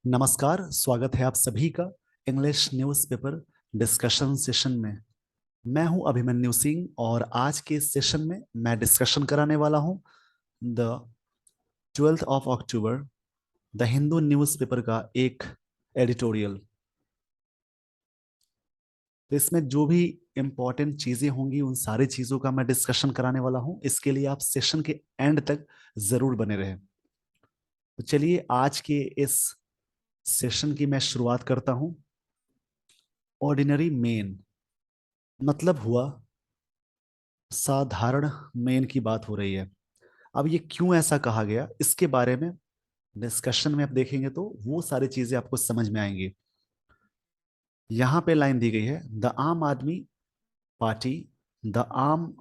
नमस्कार, स्वागत है आप सभी का इंग्लिश न्यूज़पेपर डिस्कशन सेशन में। मैं हूं अभिमन्यु सिंह और आज के इस सेशन में मैं डिस्कशन कराने वाला हूं the 12 of October the Hindu newspaper का एक एडिटोरियल। तो इसमें जो भी इम्पोर्टेंट चीज़ें होंगी उन सारी चीज़ों का मैं डिस्कशन कराने वाला हूं। इसके लिए आप सेशन के एंड तक ज़रूर बने रहें। तो चलिए आज के इस सेशन की मैं शुरुआत करता हूं। ऑर्डिनरी मेन मतलब हुआ साधारण मेन की बात हो रही है। अब ये क्यों ऐसा कहा गया इसके बारे में डिस्कशन में आप देखेंगे तो वो सारी चीजें आपको समझ में आएंगी। यहां पे लाइन दी गई है, the Aam Aadmi party, the Aam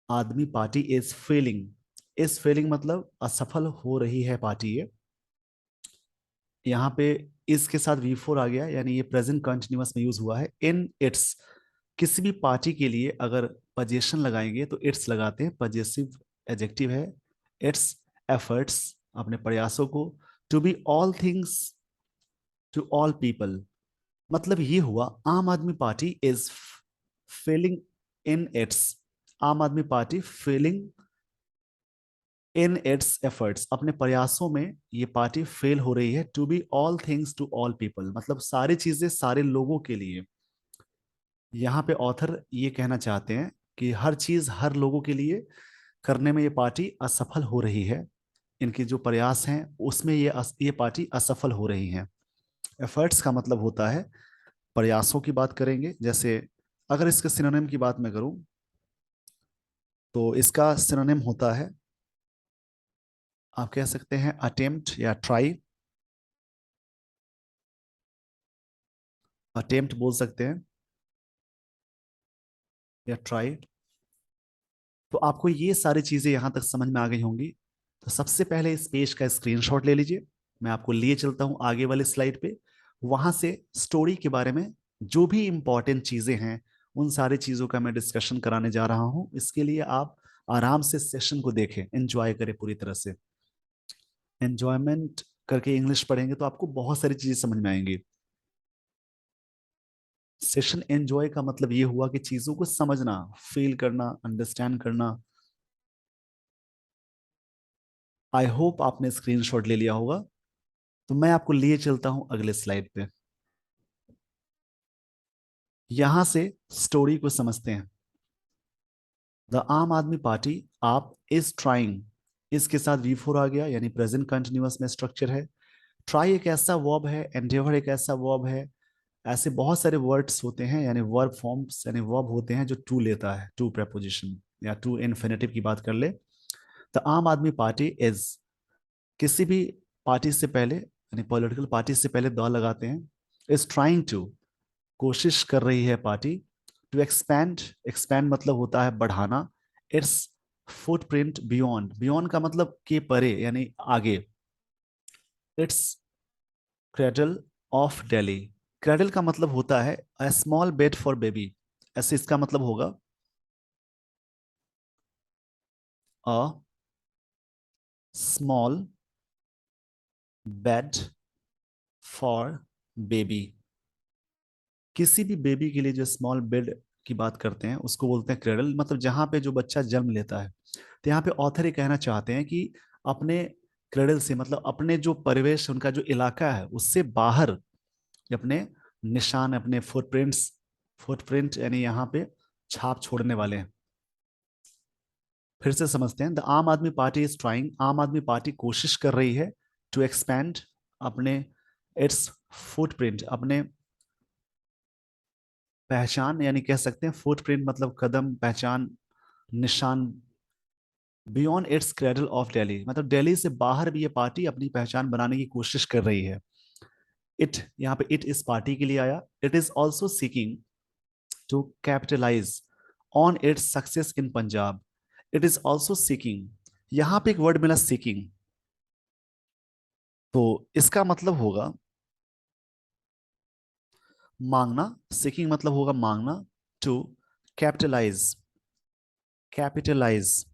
Aadmi Party is failing. Is failing मतलब असफल हो रही है पार्टी ये। यहाँ पे इसके साथ वी फोर आ गया, यानी ये प्रेजेंट कंटिन्यूअस में यूज हुआ है। इन इट्स, किसी भी पार्टी के लिए अगर पजेशन लगाएंगे तो इट्स लगाते हैं, पजेसिव एडजेक्टिव है। इट्स एफर्ट्स, अपने प्रयासों को, to be all things to all people. मतलब ये हुआ Aam Aadmi Party is failing in its, Aam Aadmi Party failing in its efforts, अपने प्रयासों में ये पार्टी फेल हो रही है। To be all things to all people मतलब सारी चीजें सारे लोगों के लिए। यहाँ पे ऑथर ये कहना चाहते हैं कि हर चीज हर लोगों के लिए करने में ये पार्टी असफल हो रही है। इनके जो प्रयास हैं उसमें ये पार्टी असफल हो रही है। एफर्ट्स का मतलब होता है प्रयासों की बात करेंगे। जैसे अगर इसके सिनोनिम की बात मैं करूं तो इसका सिनोनिम होता है, आप कह सकते हैं अटेम्प्ट या ट्राई। अटेम्प्ट बोल सकते हैं या ट्राई। तो आपको ये सारी चीजें यहां तक समझ में आ गई होंगी। तो सबसे पहले इस पेज का स्क्रीनशॉट ले लीजिए। मैं आपको लिए चलता हूं आगे वाले स्लाइड पे। वहां से स्टोरी के बारे में जो भी इंपॉर्टेंट चीजें हैं उन सारी चीजों का मैं डिस्कशन कराने जा रहा हूं। इसके लिए आप आराम से सेशन को देखें, एंजॉय करें पूरी तरह से। एंजॉयमेंट करके इंग्लिश पढ़ेंगे तो आपको बहुत सारी चीजें समझ में आएंगी। सेशन एंजॉय का मतलब ये हुआ कि चीजों को समझना, फील करना, अंडरस्टैंड करना। आई होप आपने स्क्रीनशॉट ले लिया होगा। तो मैं आपको लिए चलता हूं अगले स्लाइड पे। यहां से स्टोरी को समझते हैं। द आम आदमी पार्टी, आप इज ट्राइंग, इसके साथ वी फोर आ गया, यानी प्रेजेंट कंटिन्यूअस में स्ट्रक्चर है। ट्राई एक ऐसा वर्ब है, एंडेवर एक ऐसा वर्ब है। ऐसे बहुत सारे वर्ड्स होते हैं, यानी वर्ब फॉर्म्स, यानी वर्ब होते हैं जो टू लेता है, टू प्रेपोजिशन या टू इन्फिनेटिव की बात कर ले। तो आम आदमी पार्टी इज, किसी भी पार्टी से पहले यानी पॉलिटिकल पार्टी से पहले द लगाते हैं। इज ट्राइंग टू, कोशिश कर रही है पार्टी। टू एक्सपैंड, एक्सपैंड मतलब होता है बढ़ाना। इट्स फुटप्रिंट बियॉन्ड, बियॉन्ड का मतलब के परे यानी आगे। It's cradle of Delhi, cradle का मतलब होता है a small bed for baby. ऐसे इसका मतलब होगा a small bed for baby. किसी भी बेबी के लिए जो स्मॉल बेड की बात करते हैं उसको बोलते हैं क्रेडल, मतलब जहां पे जो बच्चा जन्म लेता है। तो यहाँ पे ऑथर ये कहना चाहते हैं कि अपने क्रेडल से मतलब अपने जो परिवेश, उनका जो इलाका है उससे बाहर अपने निशान, अपने फुटप्रिंट्स, फुटप्रिंट यानी यहाँ पे छाप छोड़ने वाले हैं। फिर से समझते हैं, the Aam Aadmi Party is trying, आम आदमी पार्टी कोशिश कर रही है टू एक्सपैंड, अपने इट्स फुटप्रिंट, अपने पहचान, यानी कह सकते हैं फुटप्रिंट मतलब कदम, पहचान, निशान। Beyond it's cradle of Delhi मतलब दिल्ली से बाहर भी ये पार्टी अपनी पहचान बनाने की कोशिश कर रही है। इट, यहाँ पे इट इस पार्टी के लिए आया। It is also seeking to capitalise on its success in Punjab. It is also seeking, यहाँ पे एक वर्ड मिला सीकिंग, तो इसका मतलब होगा मांगना। सीकिंग मतलब होगा मांगना। टू कैपिटलाइज, कैपिटलाइज,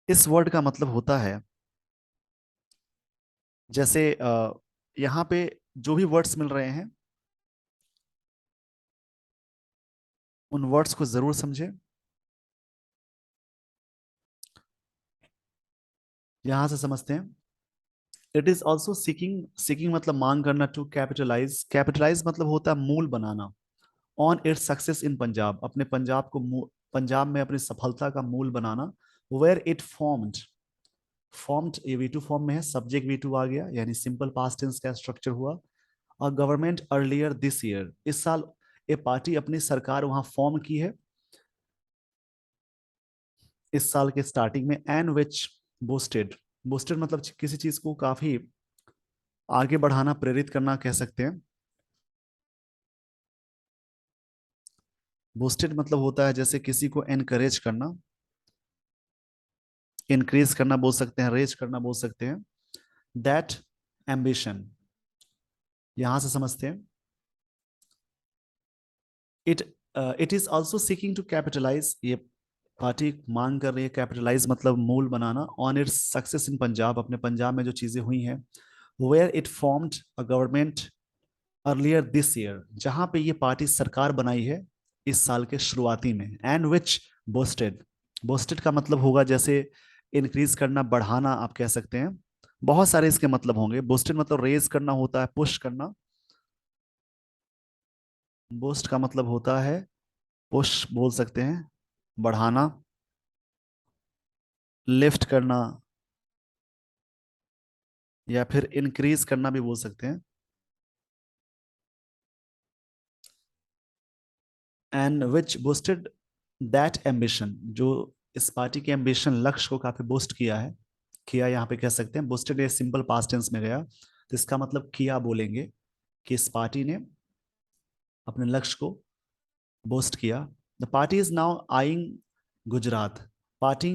इस वर्ड का मतलब होता है जैसे यहाँ पे जो भी वर्ड्स मिल रहे हैं उन वर्ड्स को जरूर समझें। यहां से समझते हैं। It is also seeking, seeking मतलब मांग करना, टू कैपिटलाइज, कैपिटलाइज मतलब होता है मूल बनाना, on its success in Punjab, अपने पंजाब को पंजाब में अपनी सफलता का मूल बनाना। वेयर इट फॉर्म्ड, फॉर्म्ड ये वी टू फॉर्म में है, सब्जेक्ट वी टू आ गया, यानी सिंपल पास्ट टेंस का स्ट्रक्चर हुआ। और गवर्नमेंट अर्लियर दिस ईयर, इस साल ये पार्टी अपनी सरकार वहां फॉर्म की है, इस साल के स्टार्टिंग में। एंड विच बोस्टेड, बोस्टेड मतलब किसी चीज को काफी आगे बढ़ाना, प्रेरित करना कह सकते हैं। बूस्टेड मतलब होता है जैसे किसी को एनकरेज करना, इंक्रीज करना बोल सकते हैं, रेज करना बोल सकते हैं। दैट एम्बिशन, यहां से समझते हैं। It it is also seeking to capitalise, ये पार्टी मांग कर रही है, कैपिटलाइज मतलब मूल बनाना, on its success in Punjab, अपने पंजाब में जो चीजें हुई हैं। Where it formed a government earlier this year, जहां पे ये पार्टी सरकार बनाई है इस साल के शुरुआती में। एंड विच बोस्टेड, बोस्टेड का मतलब होगा जैसे इंक्रीज करना, बढ़ाना आप कह सकते हैं। बहुत सारे इसके मतलब होंगे। बोस्टेड मतलब रेज करना होता है, पुश करना। बोस्ट का मतलब होता है पुश बोल सकते हैं, बढ़ाना, लिफ्ट करना, या फिर इंक्रीज करना भी बोल सकते हैं। And which boasted that ambition, जो इस पार्टी के एम्बिशन, लक्ष्य को काफी बूस्ट किया है, किया यहाँ पे कह सकते हैं। बूस्टेड ये सिंपल पास्ट टेंस में गया, तो इसका मतलब किया बोलेंगे कि इस पार्टी ने अपने लक्ष्य को बूस्ट किया। The party is now eyeing Gujarat, party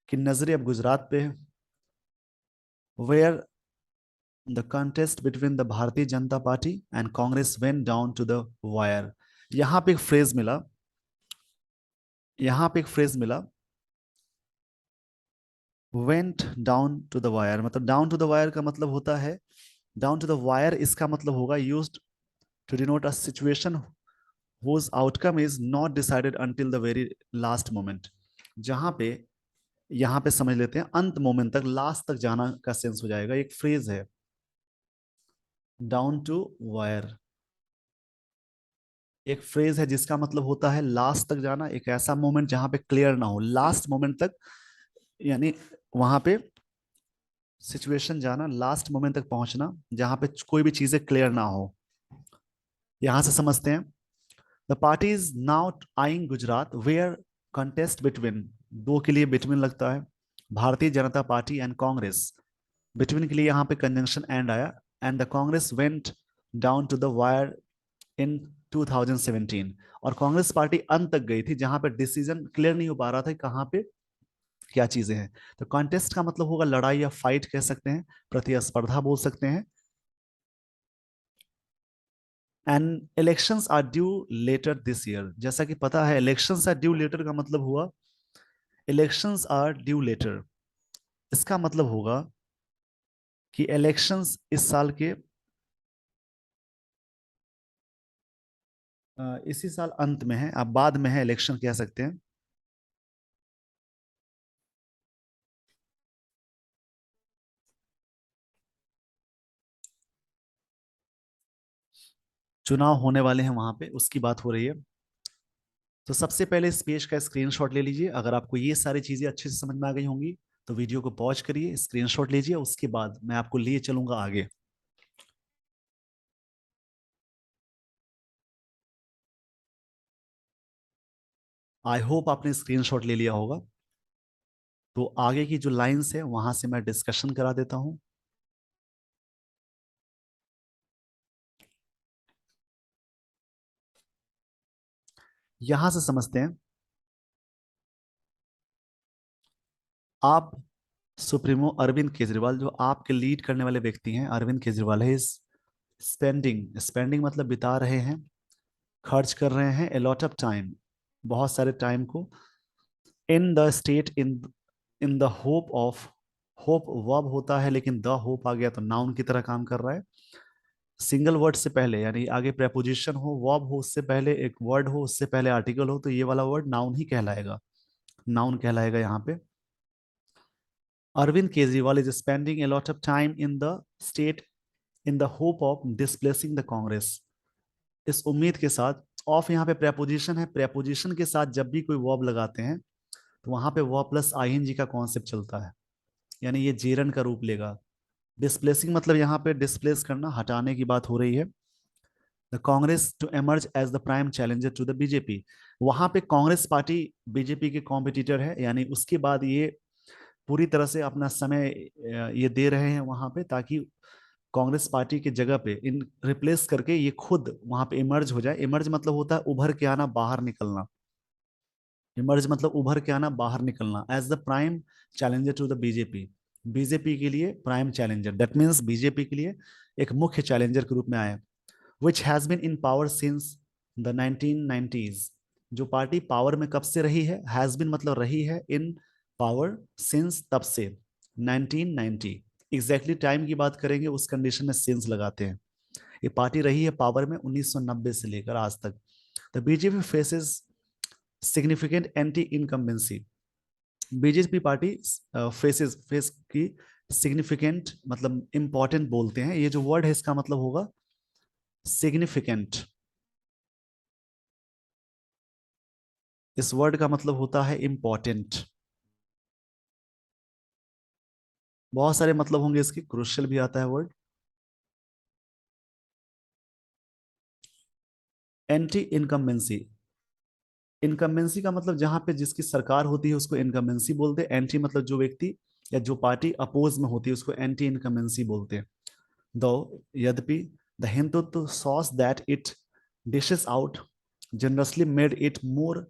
की नजरें अब गुजरात पे है। Where the contest between the Bharatiya Janata Party and Congress went down to the wire, यहाँ पे एक फ्रेज मिला, यहाँ पे एक फ्रेज मिला, went down to the wire, मतलब डाउन टू द वायर का मतलब होता है, डाउन टू द वायर इसका मतलब होगा used to denote a situation whose outcome is not decided until the very last moment, जहां पे, यहां पे समझ लेते हैं अंत मोमेंट तक, लास्ट तक जाना का सेंस हो जाएगा। एक फ्रेज है डाउन टू वायर, एक फ्रेज है जिसका मतलब होता है लास्ट तक जाना, एक ऐसा मोमेंट जहां पे क्लियर ना हो, लास्ट मोमेंट तक, यानी वहां पे सिचुएशन जाना, लास्ट मोमेंट तक पहुंचना जहां पे कोई भी चीजें क्लियर ना हो। यहां से समझते हैं। The party is now eyeing Gujarat where contest between, दो के लिए बिटवीन लगता है, भारतीय Janata Party and Congress, between के लिए यहाँ पे कंजंक्शन एंड आया। And the Congress went down to the wire in 2017, और कांग्रेस पार्टी अंत तक गई थी जहां पे डिसीजन क्लियर नहीं हो पा रहा था कि कहाँ पे क्या चीजें हैं। तो कॉन्टेस्ट का मतलब होगा लड़ाई या फाइट कह सकते हैं, प्रतिस्पर्धा बोल सकते हैं। And elections are due later this year, जैसा कि पता है इलेक्शंस आर ड्यू लेटर का मतलब हुआ, इलेक्शंस आर ड्यू लेटर, इसका मतलब होगा कि इलेक्शंस इस साल के इसी साल अंत में है, आप बाद में है इलेक्शन कह सकते हैं। चुनाव होने वाले हैं वहां पे, उसकी बात हो रही है। तो सबसे पहले इस पेज का स्क्रीनशॉट ले लीजिए, अगर आपको ये सारी चीजें अच्छे से समझ में आ गई होंगी तो वीडियो को पॉज करिए, स्क्रीनशॉट लीजिए, उसके बाद मैं आपको लिए चलूंगा आगे। आई होप आपने स्क्रीनशॉट ले लिया होगा। तो आगे की जो लाइंस है वहां से मैं डिस्कशन करा देता हूं। यहां से समझते हैं। आप सुप्रीमो अरविंद केजरीवाल, जो आपके लीड करने वाले व्यक्ति हैं, अरविंद केजरीवाल है, इस स्पेंडिंग, स्पेंडिंग मतलब बिता रहे हैं, खर्च कर रहे हैं, a lot of टाइम, बहुत सारे टाइम को, इन the state, in the hope of hope verb होता है, लेकिन द होप आ गया तो नाउन की तरह काम कर रहा है। सिंगल वर्ड से पहले, यानी आगे प्रेपोजिशन हो, वर्ब हो, उससे पहले एक वर्ड हो, उससे पहले आर्टिकल हो, तो ये वाला वर्ड नाउन ही कहलाएगा, नाउन कहलाएगा यहाँ पे। Arvind Kejriwal is spending a lot of time in the state in the hope of displacing the Congress. इस उम्मीद के साथ, ऑफ यहाँ पे प्रेपोजिशन है, प्रेपोजिशन के साथ जब भी कोई वर्ब लगाते हैं तो वहां पे वर्ब प्लस आईएनजी का कॉन्सेप्ट चलता है, यानी ये जेरन का रूप लेगा। डिस्प्लेसिंग मतलब यहाँ पे डिस्प्लेस करना, हटाने की बात हो रही है। The Congress to emerge as the prime challenger to the BJP. वहां पे कांग्रेस पार्टी बीजेपी के कॉम्पिटिटर है, यानी उसके बाद ये पूरी तरह से अपना समय ये दे रहे हैं वहां पे, ताकि कांग्रेस पार्टी की जगह पे इन रिप्लेस करके ये खुद वहां पे इमर्ज हो जाए। इमर्ज मतलब होता है उभर के आना, बाहर निकलना। इमर्ज मतलब उभर के आना, बाहर निकलना। As the prime challenger to the BJP, BJP के लिए prime challenger, that means BJP के लिए एक मुख्य चैलेंजर के रूप में आया। Which has been in power since the 1990s। जो पार्टी पावर में कब से रही है, हैज बीन मतलब रही है, इन पावर सिंस तब से, 1990। एग्जैक्टली टाइम की बात करेंगे उस कंडीशन में सिंस लगाते हैं। ये पार्टी रही है पावर में 1990 से लेकर आज तक। The BJP faces significant anti incumbency. BJP party face की सिग्निफिकेंट मतलब इंपॉर्टेंट बोलते हैं, ये जो वर्ड है इसका मतलब होगा सिग्निफिकेंट। इस वर्ड का मतलब होता है इंपॉर्टेंट। बहुत सारे मतलब होंगे इसके, क्रुशियल भी आता है वर्ड। एंटी इनकम्बेंसी, इनकम्बेंसी का मतलब जहां पे जिसकी सरकार होती है उसको इनकम्बेंसी बोलते हैं। एंटी मतलब जो व्यक्ति या जो पार्टी अपोज में होती है उसको एंटी इनकम्बेंसी बोलते हैं। दो, यद्यपि the Hindutva sauce that it dishes out generously made it more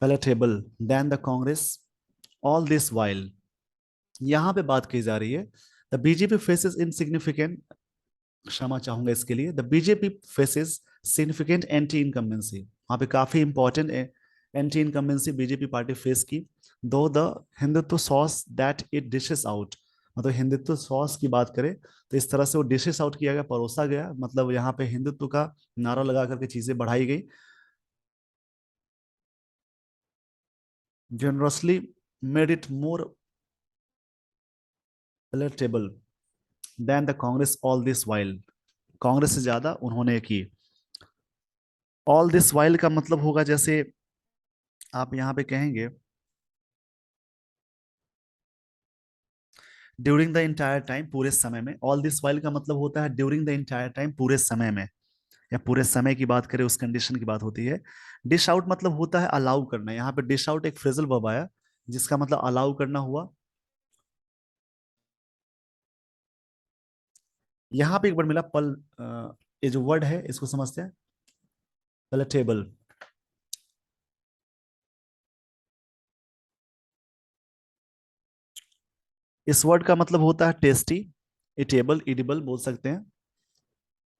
palatable than the Congress all this while। यहां पे बात की जा रही है द बीजेपी फेसेस इनसिग्निफिकेंट, क्षमा चाहूंगा इसके लिए, the BJP faces significant anti incumbency. वहां पे काफी important anti incumbency BJP party face की। दो the Hindutva sauce that it dishes out, मतलब हिंदुत्व सॉस की बात करें तो इस तरह से वो डिशेस आउट किया गया, परोसा गया, मतलब यहाँ पे हिंदुत्व का नारा लगा करके चीजें बढ़ाई गई। Generously made it more palatable than the Congress all this while. Congress से ज्यादा उन्होंने की। ऑल दिस वाइल का मतलब होगा, जैसे आप यहाँ पे कहेंगे ड्यूरिंग द इंटायर टाइम, पूरे समय में। ऑल दिस वाइल का मतलब होता है ड्यूरिंग द इंटायर टाइम, पूरे समय में, या पूरे समय की बात करें उस कंडीशन की बात होती है। डिश आउट मतलब होता है अलाउ करना। यहाँ पे डिश आउट एक फ्रेजल वर्ब आया जिसका मतलब अलाउ करना हुआ। यहाँ पे एक वर्ड मिला पल, ये जो वर्ड है इसको समझते हैं, पलेटेबल। इस वर्ड का मतलब होता है टेस्टी, इटेबल, इडिबल बोल सकते हैं।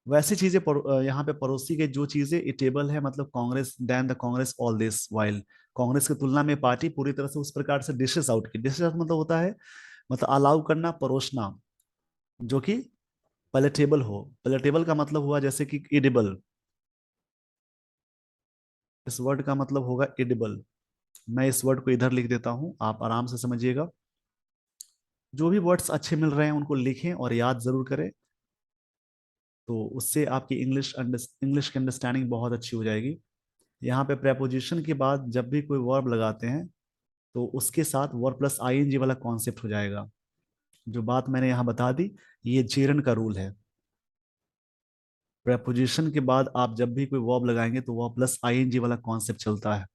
वैसी चीजें यहाँ पे पड़ोसी के जो चीजें इटेबल है, मतलब Congress than the Congress all this while, Congress की तुलना में पार्टी पूरी तरह से उस प्रकार से डिशेस आउट की। डिशेस आउट मतलब होता है मतलब अलाउ करना, परोसना, जो कि पलेटेबल हो। पलेटेबल का मतलब हुआ जैसे कि इडिबल। इस वर्ड का मतलब होगा इडिबल। मैं इस वर्ड को इधर लिख देता हूं, आप आराम से समझिएगा। जो भी वर्ड्स अच्छे मिल रहे हैं उनको लिखें और याद जरूर करें, तो उससे आपकी इंग्लिश की अंडरस्टैंडिंग बहुत अच्छी हो जाएगी। यहाँ पे प्रेपोजिशन के बाद जब भी कोई वर्ब लगाते हैं तो उसके साथ वर्ब प्लस आईएनजी वाला कॉन्सेप्ट हो जाएगा। जो बात मैंने यहाँ बता दी, ये जेरन का रूल है। प्रेपोजिशन के बाद आप जब भी कोई वर्ब लगाएंगे तो वर्ब प्लस आईएनजी वाला कॉन्सेप्ट चलता है।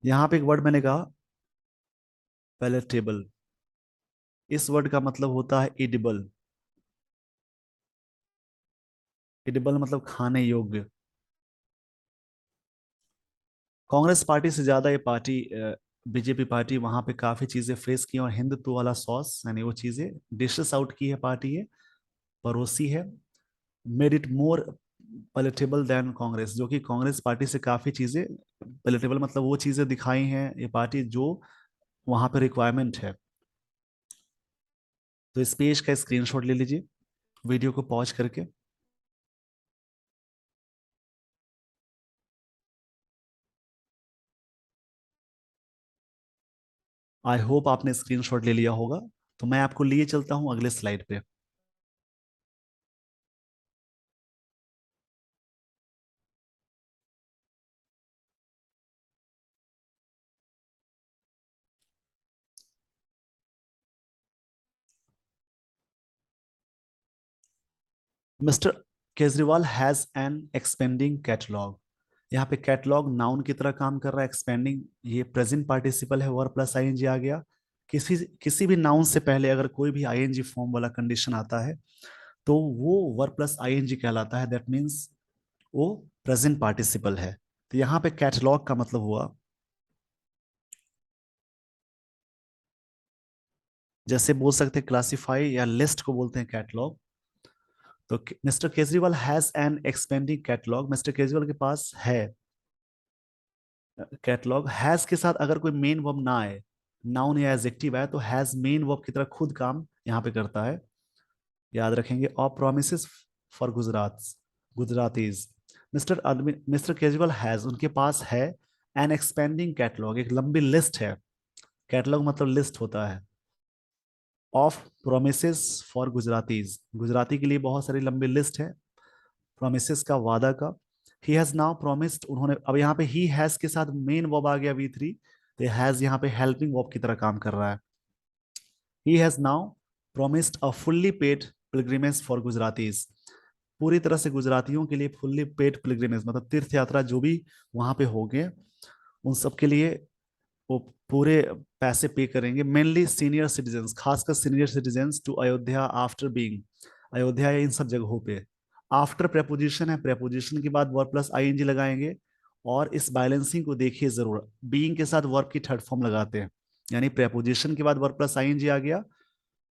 यहाँ पे एक वर्ड मैंने कहा पैलेटेबल, इस वर्ड का मतलब होता है इडिबल। इडिबल मतलब खाने योग्य। कांग्रेस पार्टी से ज्यादा ये पार्टी, बीजेपी पार्टी वहां पे काफी चीजें फेस की, और हिंदुत्व वाला सॉस यानी वो चीजें डिशेस आउट की है पार्टी, ये पड़ोसी है। Made it more palatable than Congress, जो कि कांग्रेस पार्टी से काफी चीजें पलेटेबल मतलब वो चीजें दिखाई हैं ये पार्टी जो वहां पे रिक्वायरमेंट है। तो इस पेज का स्क्रीनशॉट ले लीजिए वीडियो को पॉज करके। आई होप आपने स्क्रीनशॉट ले लिया होगा। तो मैं आपको लिए चलता हूं अगले स्लाइड पे। Mister Kejriwal has an expanding catalogue. यहाँ पे कैटलॉग नाउन की तरह काम कर रहा है, एक्सपेंडिंग ये प्रेजेंट पार्टिसिपल है, वर प्लस आईएनजी आ गया। किसी किसी भी नाउन से पहले अगर कोई भी आईएनजी फॉर्म वाला कंडीशन आता है तो वो वर प्लस आईएनजी कहलाता है। दैट मीन्स वो प्रेजेंट पार्टिसिपल है। तो यहाँ पे कैटलॉग का मतलब हुआ, जैसे बोल सकते हैं क्लासीफाई या लिस्ट को बोलते हैं कैटलॉग। तो mister Kejriwal has an expanding catalogue, mister Kejriwal के पास है कैटलॉग। हैज के साथ अगर कोई मेन वर्ब ना आए, नाउन या एडजेक्टिव आए, तो हैज मेन वर्ब की तरह खुद काम यहाँ पे करता है। याद रखेंगे। और promises for Gujarat, Gujaratis. Mister Kejriwal has, उनके पास है एन एक्सपेंडिंग कैटलॉग, एक लंबी लिस्ट है। कैटलॉग मतलब लिस्ट होता है। Of promises for Gujaratis, Gujarati के लिए बहुत सारी लंबी लिस्ट है प्रोमिसेस का, वादा का। ही हैज नाउ प्रोमिस्ड, उन्होंने, अब यहाँ पे ही हैज के साथ मेन वर्ब आ गया V3, तो हैज यहाँ पे हेल्पिंग वर्ब की तरह काम कर रहा है। He has now promised a fully paid pilgrimage for Gujaratis, पूरी तरह से गुजरातियों के लिए फुल्ली पेड पिलग्रिमेज मतलब तीर्थ यात्रा जो भी वहां पे होंगे उन सब के लिए वो पूरे पैसे पे करेंगे। मेनली सीनियर सिटीजन्स, खासकर senior citizens to Ayodhya after being, Ayodhya या इन सब जगहों पे। आफ्टर प्रेपोजिशन है, प्रेपोजिशन के बाद वर्ब प्लस आईएनजी लगाएंगे। और इस बैलेंसिंग को देखिए जरूर, बीइंग के साथ वर्ब की थर्ड फॉर्म लगाते हैं, यानी प्रेपोजिशन के बाद वर्ब प्लस आईएनजी आ गया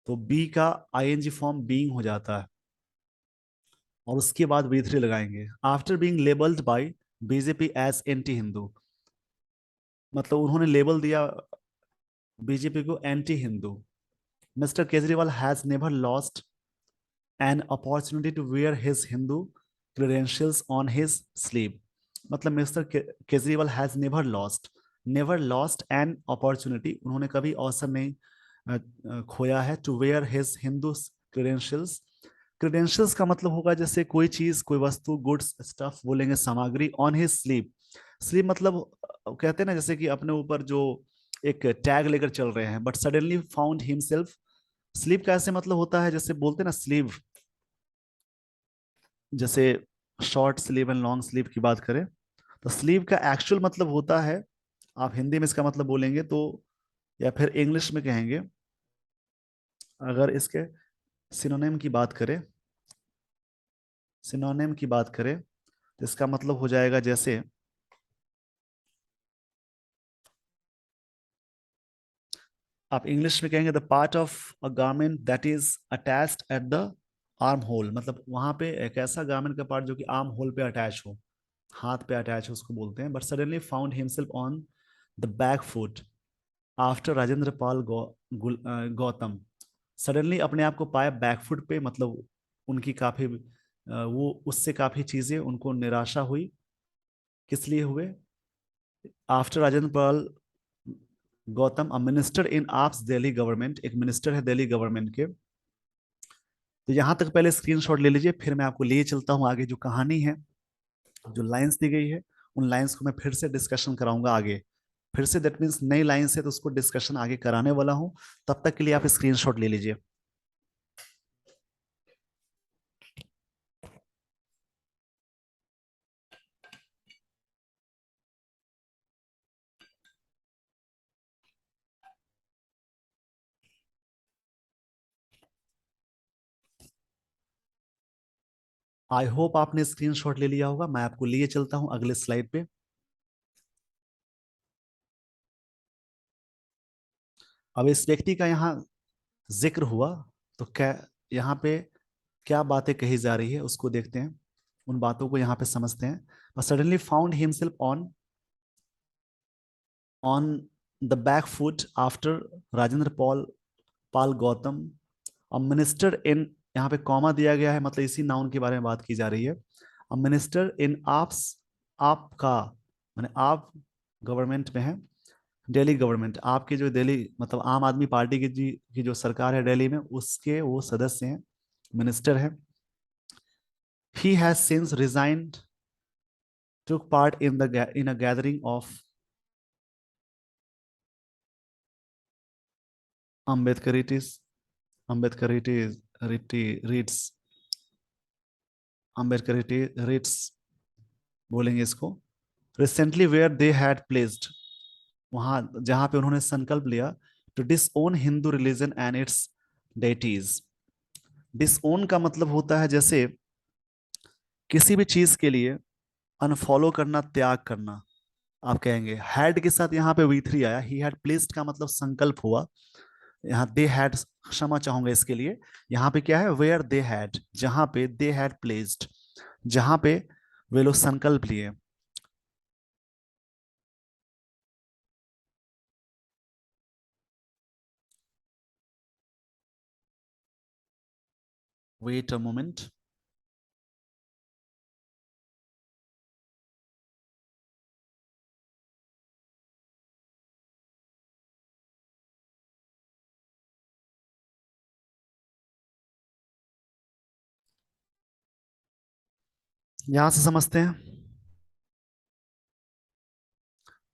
तो बी का आईएनजी फॉर्म बीइंग हो जाता है। और उसके बाद V3 लगाएंगे। After being labelled by BJP as anti Hindu, मतलब उन्होंने लेबल दिया बीजेपी को anti Hindu. Mister Kejriwal has never lost an opportunity to wear his Hindu credentials on his sleeve, मतलब mister Kejriwal has never lost an opportunity, उन्होंने कभी अवसर नहीं खोया है to wear his Hindu credentials. Credentials का मतलब होगा जैसे कोई चीज, कोई वस्तु, गुड्स, स्टफ बोलेंगे, सामग्री, ऑन हिज स्लीव। स्लीव मतलब कहते हैं ना जैसे कि अपने ऊपर जो एक टैग लेकर चल रहे हैं, but suddenly found himself. Sleeve का ऐसे मतलब होता है जैसे बोलते हैं ना स्लीव, जैसे short sleeve and long sleeve की बात करें तो स्लीव का एक्चुअल मतलब होता है, आप हिंदी में इसका मतलब बोलेंगे तो, या फिर इंग्लिश में कहेंगे, अगर इसके सिनोनिम की बात करें, सिनोनिम की बात करें तो इसका मतलब हो जाएगा जैसे, आप इंग्लिश में कहेंगे the part of a garment that is attached at the arm hole, मतलब वहां पे एक ऐसा गारमेंट का पार्ट जो कि आर्म होल पे अटैच हो, हाथ पे अटैच हो, उसको बोलते हैं। But suddenly found himself on the back foot after Rajendra Pal Gautam, suddenly अपने आप को पाया बैकफुट पे, मतलब उनकी काफी वो उससे काफी चीजें उनको निराशा हुई। किस लिए हुए? After Rajendra Pal Gautam a minister in AAP's Delhi government, एक मिनिस्टर है दिल्ली गवर्नमेंट के। तो यहां तक पहले स्क्रीनशॉट ले लीजिए, फिर मैं आपको लिए चलता हूं आगे जो कहानी है, जो लाइंस दी गई है, उन लाइंस को मैं फिर से डिस्कशन कराऊंगा आगे। फिर से दैट मीन्स नई लाइंस है तो उसको डिस्कशन आगे कराने वाला हूं। तब तक के लिए आप स्क्रीनशॉट ले लीजिए। आई होप आपने स्क्रीनशॉट ले लिया होगा। मैं आपको लिए चलता हूं अगले स्लाइड पे। अब इस व्यक्ति का यहाँ जिक्र हुआ तो क्या यहाँ पे क्या बातें कही जा रही है उसको देखते हैं। उन बातों को यहाँ पे समझते हैं। but suddenly found himself on the back foot after Rajendra Paul Gautam, a minister in, यहाँ पे कॉमा दिया गया है, मतलब इसी नाउन के बारे में बात की जा रही है। अ मिनिस्टर इन आप्स, आपका माने आप गवर्नमेंट में है, दिल्ली गवर्नमेंट, आपकी जो दिल्ली मतलब आम आदमी पार्टी की जो सरकार है दिल्ली में, उसके वो सदस्य हैं, मिनिस्टर है। He has since resigned, took part in a gathering of Ambedkaritis, Ambedkaritis, reads, Ambedkaritis बोलेंगे इसको। Recently where they had placed, वहां जहां पे उन्होंने संकल्प लिया, to disown Hindu religion and its deities. Disown का मतलब होता है जैसे किसी भी चीज के लिए अनफॉलो करना, त्याग करना। आप कहेंगे हैड के साथ यहाँ पे V3 आया, ही हैड प्लेस्ड का मतलब संकल्प हुआ। यहाँ दे हैड, क्षमा चाहूंगा इसके लिए, यहाँ पे क्या है, वेयर दे हैड, जहां पे दे हैड प्लेस्ड, जहां पे वे लोग संकल्प लिए। Wait a moment. यहां से समझते हैं,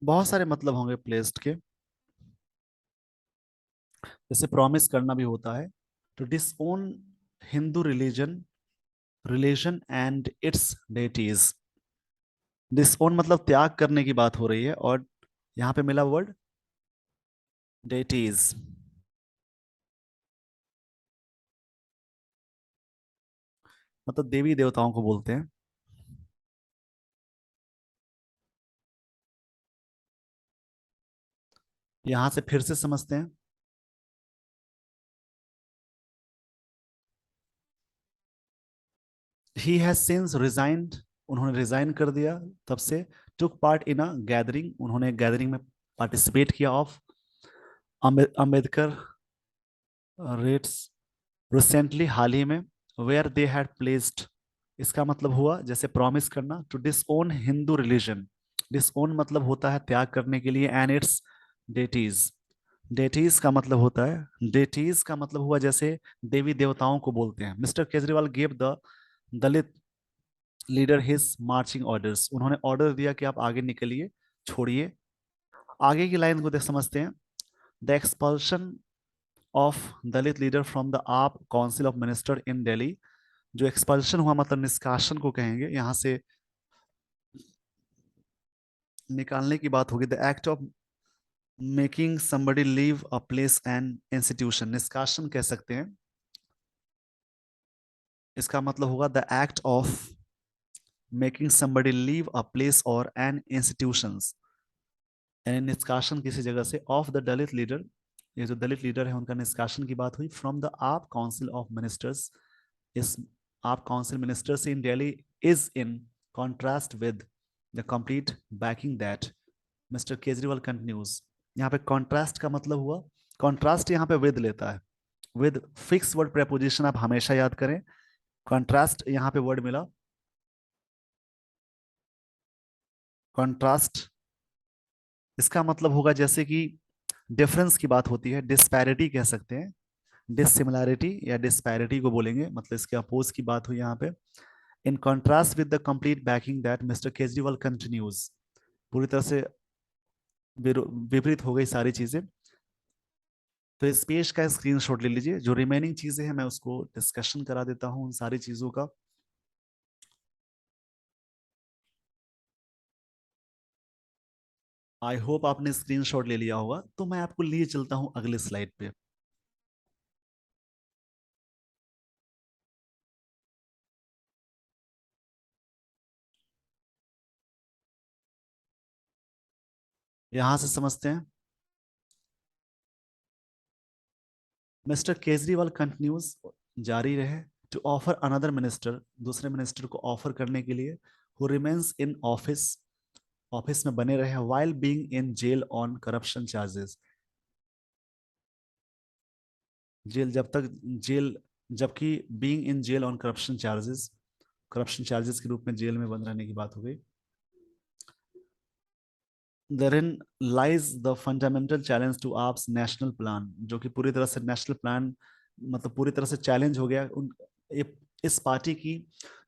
बहुत सारे मतलब होंगे प्लेस्ड के, जैसे प्रॉमिस करना भी होता है, to disown Hindu religion and its deities. Disown मतलब त्याग करने की बात हो रही है, और यहाँ पे मिला वर्ड डेटीज। मतलब देवी देवताओं को बोलते हैं। यहां से फिर से समझते हैं, ही हैज सिंस रिजाइंड, उन्होंने रिजाइन कर दिया तब से। Took part in a gathering, उन्होंने गैदरिंग में पार्टिसिपेट किया ऑफ अम्बेडकर रेट्स, रिसेंटली हाल ही में, वेयर दे हैड प्लेस्ड, इसका मतलब हुआ जैसे प्रॉमिस करना, to disown Hindu religion. Disown मतलब होता है त्याग करने के लिए, एंड इट्स डेटीज। डेटीज का मतलब होता है, डेटीज का मतलब हुआ जैसे देवी देवताओं को बोलते हैं। Mister Kejriwal gave the Dalit leader his marching orders, उन्होंने ऑर्डर दिया कि आप आगे निकलिए, छोड़िए। आगे की लाइन को देख समझते हैं, the expulsion of Dalit leader from the AAP council of minister in Delhi. जो एक्सपल्शन हुआ मतलब निष्कासन को कहेंगे, यहां से निकालने की बात होगी। The act of making somebody leave a place and institution, निष्कासन कह सकते हैं। इसका मतलब होगा the act of making somebody leave a place और एन इंस्टीट्यूशंस, यानी निष्कासन किसी जगह से, ऑफ द दलित लीडर, ये जो दलित लीडर है उनका निष्कासन की बात हुई, from the AAP council of ministers, इस आप council ministers in Delhi, is in contrast with the complete banking that mister Kejriwal continues. यहाँ पे कॉन्ट्रास्ट का मतलब हुआ, कॉन्ट्रास्ट यहाँ पे विद लेता है, विद फिक्स वर्ड प्रेपोजिशन आप हमेशा याद करें। कॉन्ट्रास्ट यहाँ पे वर्ड मिला, कॉन्ट्रास्ट, इसका मतलब होगा जैसे कि डिफरेंस की बात होती है, डिस्पैरिटी कह सकते हैं, डिसिमिलैरिटी या डिस्पैरिटी को बोलेंगे, मतलब इसके अपोज की बात हुई यहाँ पे। In contrast with the complete banking that mister Kejriwal continues, पूरी तरह से विपरीत हो गई सारी चीजें। तो इस पेज का स्क्रीनशॉट ले लीजिए, जो रिमेनिंग चीजें हैं मैं उसको डिस्कशन करा देता हूँ उन सारी चीजों का। आई होप आपने स्क्रीनशॉट ले लिया होगा, तो मैं आपको लिए चलता हूं अगले स्लाइड पे। यहां से समझते हैं, मिस्टर केजरीवाल कंटिन्यूज, जारी रहे, टू ऑफर अनदर मिनिस्टर, दूसरे मिनिस्टर को ऑफर करने के लिए, who remains in office, office में बने रहे, while being in jail on corruption charges, jail जब तक, जेल, जबकि being in jail on corruption charges, corruption charges के रूप में जेल में बंद रहने की बात हो गई। Therein lies the fundamental challenge to AAP's national plan, जो कि पूरी तरह से नेशनल प्लान, मतलब पूरी तरह से चैलेंज हो गया उन, ये, इस पार्टी की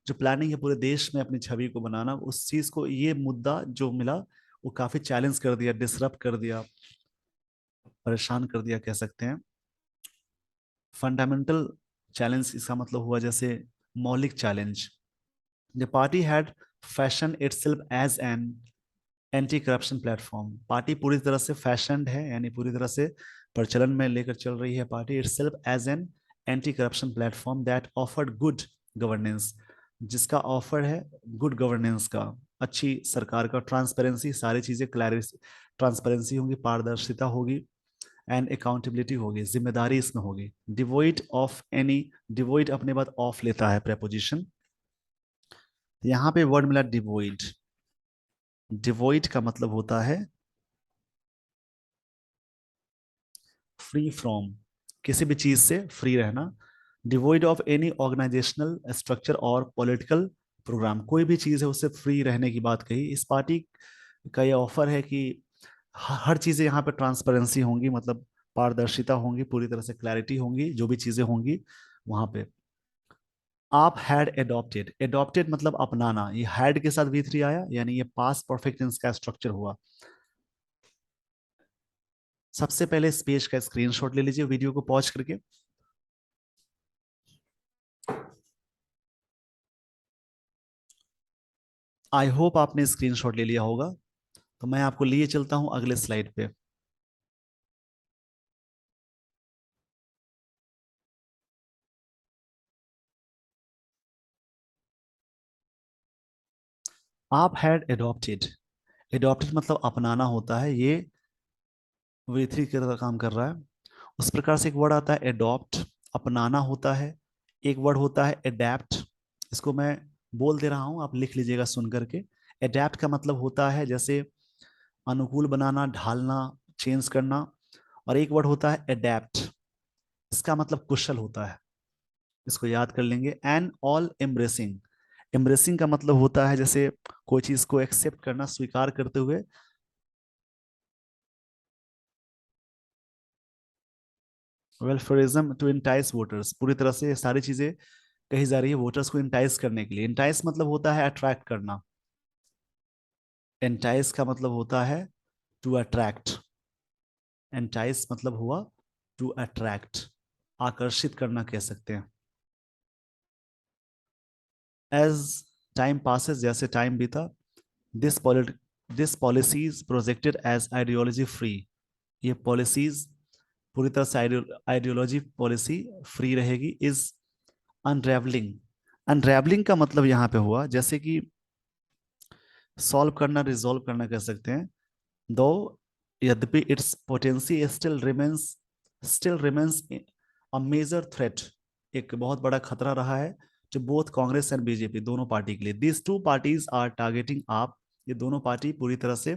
जो प्लानिंग है पूरे देश में अपनी छवि को बनाना, उस चीज को, ये मुद्दा जो मिला वो काफी चैलेंज कर दिया, डिसरप्ट कर दिया, परेशान कर दिया कह सकते हैं। फंडामेंटल चैलेंज इसका मतलब हुआ जैसे मौलिक challenge. The party had fashion itself as an anti corruption platform, party पूरी तरह से फैशन है, यानी पूरी तरह से प्रचलन में लेकर चल रही है party itself as an anti corruption platform that offered good governance, जिसका ऑफर है गुड गवर्नेंस का, अच्छी सरकार का, ट्रांसपेरेंसी, सारी चीजें क्लैरिटी, ट्रांसपेरेंसी होगी, पारदर्शिता होगी, एंड अकाउंटेबिलिटी होगी, जिम्मेदारी इसमें होगी, डिवोइड ऑफ एनी, डिवोइड अपने बाद ऑफ लेता है प्रेपोजिशन, यहाँ पे वर्ड मिला डिवोइड, डिवोइड का मतलब होता है फ्री फ्रॉम, किसी भी चीज से फ्री रहना, डिवोइड ऑफ एनी ऑर्गेनाइजेशनल स्ट्रक्चर और पॉलिटिकल प्रोग्राम, कोई भी चीज है उससे फ्री रहने की बात कही। इस पार्टी का ये ऑफर है कि हर चीजें यहाँ पे ट्रांसपेरेंसी होंगी, मतलब पारदर्शिता होंगी, पूरी तरह से क्लैरिटी होंगी, जो भी चीजें होंगी वहां पे। आप हैड एडॉप्टेड, एडॉप्टेड मतलब अपनाना, ये हैड के साथ V3 आया, यानी ये पास्ट परफेक्ट टेंस का स्ट्रक्चर हुआ। सबसे पहले इस पेज का स्क्रीनशॉट ले लीजिए वीडियो को पॉज करके। आई होप आपने स्क्रीनशॉट ले लिया होगा, तो मैं आपको लिए चलता हूं अगले स्लाइड पे। आप हैड एडॉप्टेड, एडॉप्टेड मतलब अपनाना होता है, ये V3 का काम कर रहा है। उस प्रकार से एक वर्ड आता है एडॉप्ट, अपनाना होता है। एक वर्ड होता है एडेप्ट, इसको मैं बोल दे रहा हूं, आप लिख लीजिएगा सुन करके। एडेप्ट का मतलब होता है जैसे अनुकूल बनाना, ढालना, चेंज करना। और एक वर्ड होता है एडेप्ट, इसका मतलब कुशल होता है, इसको याद कर लेंगे। एंड ऑल एम्ब्रेसिंग, एम्ब्रेसिंग का मतलब होता है जैसे कोई चीज को एक्सेप्ट करना, स्वीकार करते हुए। वेलफेयरिज्म टू इंटाइस वोटर्स, पूरी तरह से ये सारी चीजें कही जा रही है वोटर्स को इंटाइस करने के लिए। इंटाइस मतलब होता है अट्रैक्ट करना, एंटाइस का मतलब होता है टू अट्रैक्ट, एंटाइस मतलब हुआ टू अट्रैक्ट, आकर्षित करना कह सकते हैं। एज टाइम पासेस, जैसे टाइम बीता, दिस पॉलिट this policies projected as ideology free, ये पॉलिसीज पूरी तरह से आइडियोलॉजी पॉलिसी फ्री रहेगी। इज अनरेवलिंग, अनरेवलिंग का मतलब यहाँ पे हुआ जैसे कि सॉल्व करना, रिजॉल्व करना कह सकते हैं। दो, यद्यपि its potency still remains a major threat, एक बहुत बड़ा खतरा रहा है जो बोथ कांग्रेस एंड बीजेपी दोनों पार्टी के लिए। These two parties are targeting AAP, ये दोनों पार्टी पूरी तरह से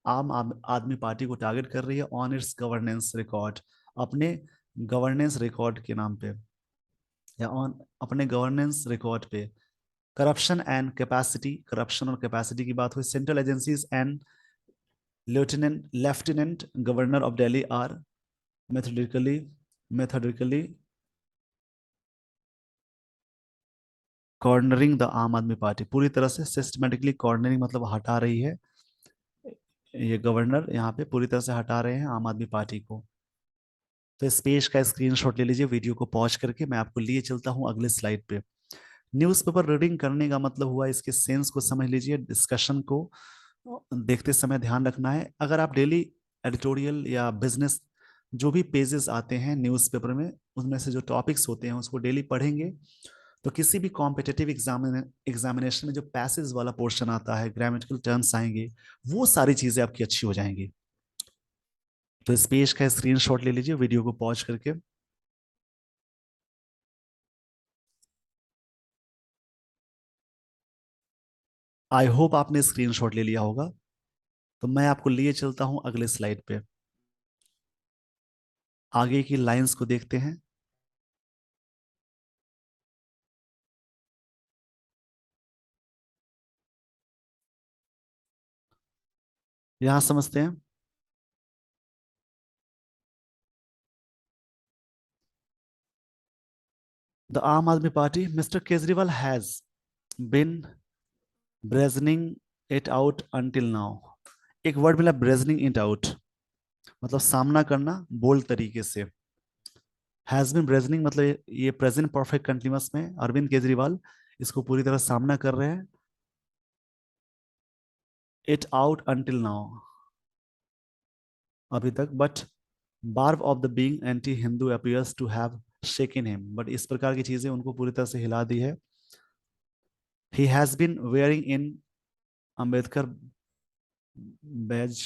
आदमी पार्टी को टारगेट कर रही है ऑन इट्स गवर्नेंस रिकॉर्ड, अपने गवर्नेंस रिकॉर्ड के नाम पे, या ऑन अपने गवर्नेंस रिकॉर्ड पे। करप्शन एंड कैपेसिटी, करप्शन और कैपेसिटी की बात हुई। Central agencies and lieutenant governor of Delhi are methodically methodically cornering the Aam Aadmi party, पूरी तरह से सिस्टमेटिकली कॉर्नरिंग मतलब हटा रही है, ये गवर्नर यहाँ पे पूरी तरह से हटा रहे हैं आम आदमी पार्टी को। तो इस पेज का स्क्रीनशॉट ले लीजिए वीडियो को पॉज करके, मैं आपको लिए चलता हूँ अगले स्लाइड पे। न्यूज़पेपर रीडिंग करने का मतलब हुआ इसके सेंस को समझ लीजिए, डिस्कशन को देखते समय ध्यान रखना है। अगर आप डेली एडिटोरियल या बिजनेस जो भी पेजेस आते हैं न्यूज़पेपर में, उनमें से जो टॉपिक्स होते हैं उसको डेली पढ़ेंगे, तो किसी भी कॉम्पिटेटिव एग्जामिनेशन में जो पैसेज वाला पोर्शन आता है, ग्रामेटिकल टर्म्स आएंगे, वो सारी चीजें आपकी अच्छी हो जाएंगी। तो इस पेज का स्क्रीनशॉट ले लीजिए वीडियो को पॉज करके। आई होप आपने स्क्रीनशॉट ले लिया होगा। तो मैं आपको लिए चलता हूं अगले स्लाइड पे। आगे की लाइंस को देखते हैं। यहां समझते हैं। The Aam Aadmi Party mister Kejriwal has been brazening it out until now. एक वर्ड मिला, ब्रेजनिंग इट आउट, मतलब सामना करना बोल्ड तरीके से। हैज बिन ब्रेजनिंग मतलब ये प्रेजेंट परफेक्ट कंटिन्यूअस में अरविंद केजरीवाल इसको पूरी तरह सामना कर रहे हैं। इट आउट अंटिल नाउ, अभी तक। But barb of the being anti Hindu appears to have shaken him, but इस प्रकार की चीजें उनको पूरी तरह से हिला दी है। ही हैज बीन वेयरिंग इन अंबेडकर बैज।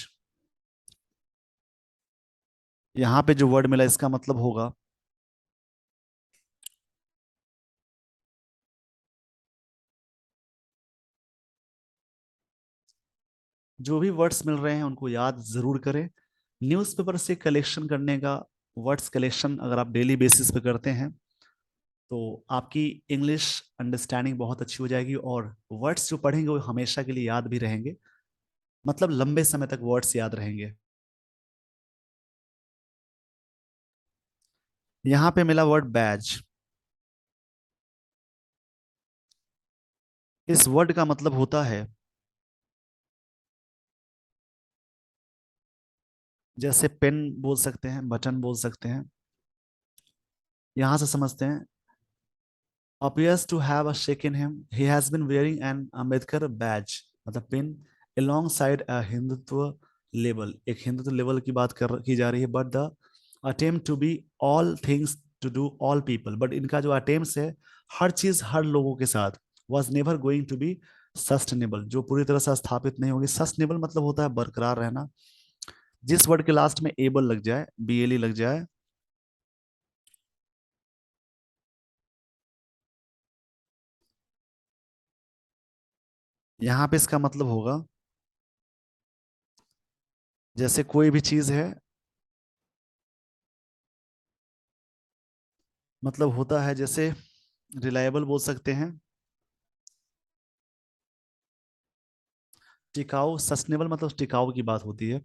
यहाँ पे जो वर्ड मिला इसका मतलब होगा, जो भी वर्ड्स मिल रहे हैं उनको याद जरूर करें। न्यूज़पेपर से कलेक्शन करने का, वर्ड्स कलेक्शन अगर आप डेली बेसिस पे करते हैं तो आपकी इंग्लिश अंडरस्टैंडिंग बहुत अच्छी हो जाएगी, और वर्ड्स जो पढ़ेंगे वो हमेशा के लिए याद भी रहेंगे, मतलब लंबे समय तक वर्ड्स याद रहेंगे। यहाँ पे मिला वर्ड बैज। इस वर्ड का मतलब होता है, जैसे पेन बोल सकते हैं, बटन बोल सकते हैं। यहां से समझते हैं। appears to have a shake in him. He has been wearing an Ambedkar badge, मतलब pin, alongside a Hindutva label. एक हिंदुत्व लेबल की बात की जा रही है। But the attempt to be all things to do all people, but इनका जो अटेम्प्ट है हर चीज हर लोगों के साथ, was never going to be sustainable, जो पूरी तरह से स्थापित नहीं होगी। सस्टेनेबल मतलब होता है बरकरार रहना। जिस वर्ड के लास्ट में एबल लग जाए, बीएलई लग जाए, यहां पे इसका मतलब होगा, जैसे कोई भी चीज है, मतलब होता है जैसे रिलायबल बोल सकते हैं, टिकाऊ। सस्टेनेबल मतलब टिकाऊ की बात होती है।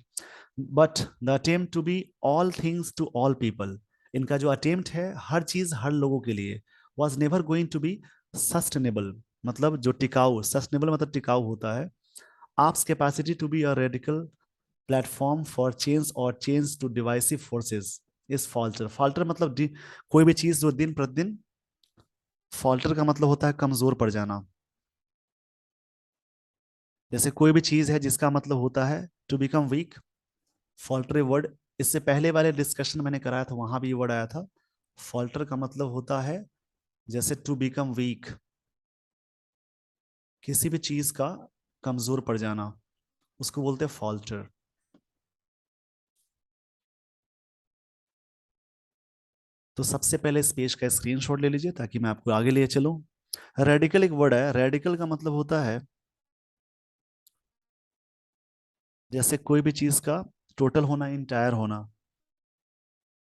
But the attempt to be all things to all people, इनका जो अटेम्प्ट है हर चीज हर लोगों के लिए, was never going to be sustainable, मतलब जो टिकाऊ, सस्टेनेबल मतलब टिकाऊ होता है। AAP's capacity to be a radical platform for change और change to divisive forces is falter. Falter मतलब कोई भी चीज जो दिन प्रतिदिन, फॉल्टर का मतलब होता है कमजोर पड़ जाना। जैसे कोई भी चीज है जिसका मतलब होता है to become weak, falter word. इससे पहले वाले डिस्कशन मैंने कराया था, वहां भी ये वर्ड आया था। फॉल्टर का मतलब होता है जैसे टू बिकम वीक, किसी भी चीज का कमजोर पड़ जाना, उसको बोलते हैं फॉल्टर। तो सबसे पहले इस पेज का स्क्रीनशॉट ले लीजिए ताकि मैं आपको आगे ले चलूं। रेडिकल एक वर्ड है। रेडिकल का मतलब होता है जैसे कोई भी चीज का टोटल होना, इंटायर होना।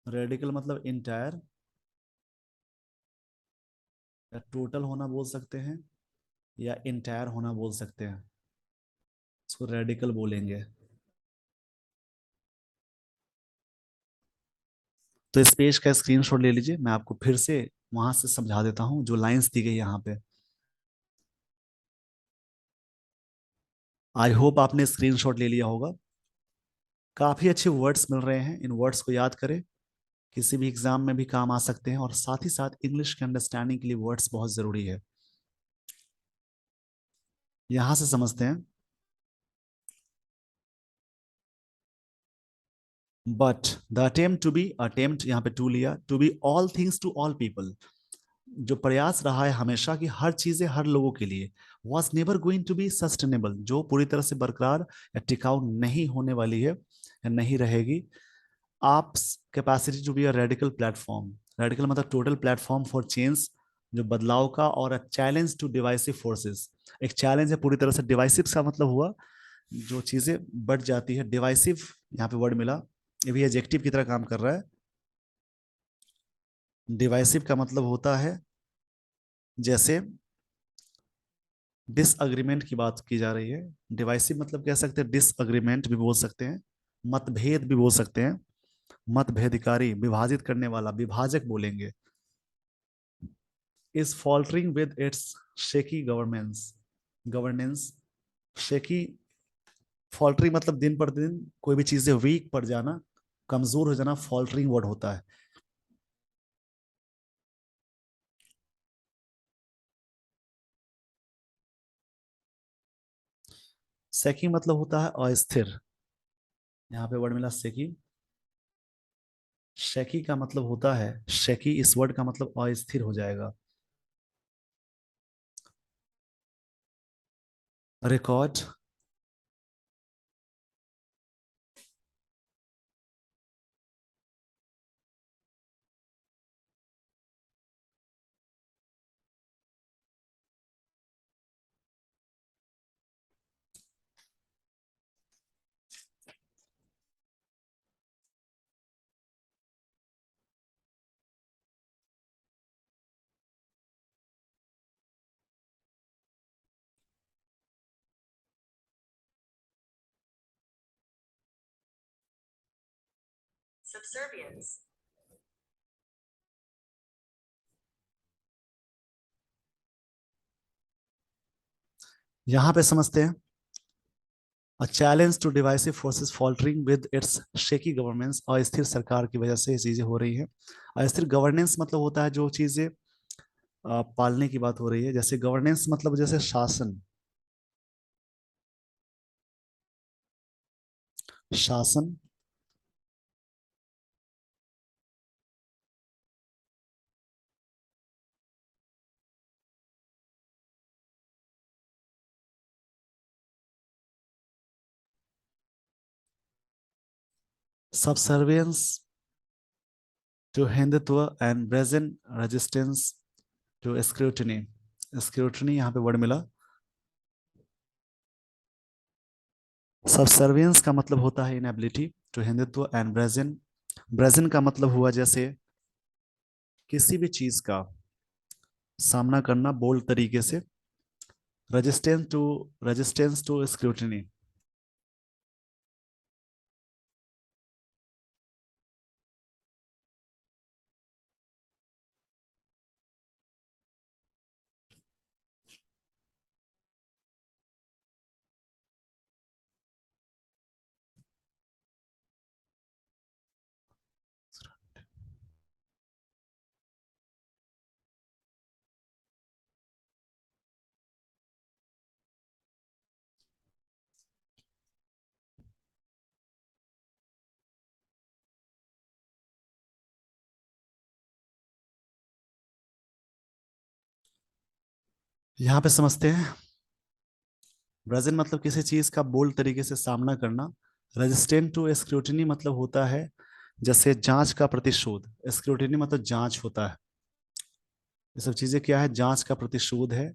रेडिकल मतलब इंटायर या टोटल होना बोल सकते हैं, या इंटायर होना बोल सकते हैं, इसको रेडिकल बोलेंगे। तो इस पेज का स्क्रीनशॉट ले लीजिए, मैं आपको फिर से वहां से समझा देता हूं जो लाइंस दी गई यहाँ पे। आई होप आपने स्क्रीनशॉट ले लिया होगा। काफी अच्छे वर्ड्स मिल रहे हैं, इन वर्ड्स को याद करें, किसी भी एग्जाम में भी काम आ सकते हैं, और साथ ही साथ इंग्लिश के अंडरस्टैंडिंग के लिए वर्ड्स बहुत जरूरी है। यहां से समझते हैं। But the attempt to be, attempt यहाँ पे टू लिया, to be all things to all people, जो प्रयास रहा है हमेशा कि हर चीजें हर लोगों के लिए, was never going to be sustainable, जो पूरी तरह से बरकरार या टिकाऊ नहीं होने वाली है या नहीं रहेगी। AAP capacity to be a radical platform, radical मतलब टोटल प्लेटफॉर्म फॉर चेंज, जो बदलाव का, और a challenge to divisive forces, एक चैलेंज है पूरी तरह से। डिवाइसिव का मतलब हुआ जो चीजें बढ़ जाती है, डिवाइसिव यहाँ पे वर्ड मिला, ये भी एडजेक्टिव की तरह काम कर रहा है। डिवाइसिव का मतलब होता है जैसे डिसअग्रीमेंट की बात की जा रही है, डिवाइसिव मतलब कह सकते हैं डिसअग्रीमेंट भी बोल सकते हैं, मतभेद भी बोल सकते हैं, मतभेदकारी, विभाजित करने वाला, विभाजक बोलेंगे। Is faltering with its shaky governance, shaky, faltering मतलब दिन पर दिन कोई भी चीजें वीक पड़ जाना, कमजोर हो जाना, फॉल्टरिंग वर्ड होता है। सेकी मतलब होता है अस्थिर, यहाँ पे वर्ड मिला सेकी। शेकी का मतलब होता है, शेकी इस वर्ड का मतलब अस्थिर हो जाएगा। रिकॉर्ड, subservience, यहां पे समझते हैं। A challenge to divisive forces faltering with its shaky governments, अस्थिर सरकार की वजह से ये चीजें हो रही है। अस्थिर गवर्नेंस मतलब होता है जो चीजें पालने की बात हो रही है, जैसे गवर्नेंस मतलब जैसे शासन, शासन, subservience to Hindutva and brazen resistance to scrutiny, scrutiny यहाँ पे वर्ड मिला। सबसर्वियंस का मतलब होता है inability to Hindutva and brazen, brazen का मतलब हुआ जैसे किसी भी चीज का सामना करना बोल्ड तरीके से, रेजिस्टेंस टू स्क्रूटनी। यहाँ पे समझते हैं, ब्रेजन मतलब किसी चीज का बोल्ड तरीके से सामना करना, रेजिस्टेंट टू स्क्रूटनी मतलब होता है जैसे जांच का प्रतिशोध, स्क्रूटनी मतलब जांच होता है, ये सब चीजें क्या है, जांच का प्रतिशोध है।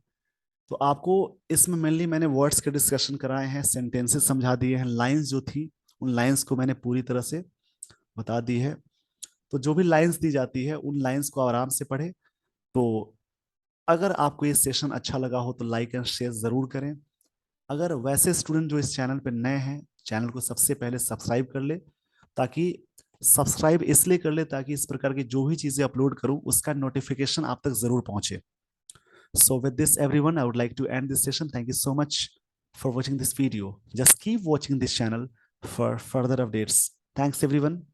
तो आपको इसमें मेनली मैंने वर्ड्स के डिस्कशन कराए हैं, सेंटेंसेस समझा दिए हैं, लाइंस जो थी उन लाइंस को मैंने पूरी तरह से बता दी है। तो जो भी लाइंस दी जाती है उन लाइंस को आराम से पढ़े। तो अगर आपको ये सेशन अच्छा लगा हो तो लाइक एंड शेयर जरूर करें। अगर वैसे स्टूडेंट जो इस चैनल पर नए हैं, चैनल को सबसे पहले सब्सक्राइब कर ले, ताकि सब्सक्राइब इसलिए कर ले ताकि इस प्रकार की जो भी चीजें अपलोड करूं उसका नोटिफिकेशन आप तक जरूर पहुंचे। So with this everyone, I would like to end this session. Thank you so much for watching this video. Just keep watching this channel for further updates. Thanks everyone.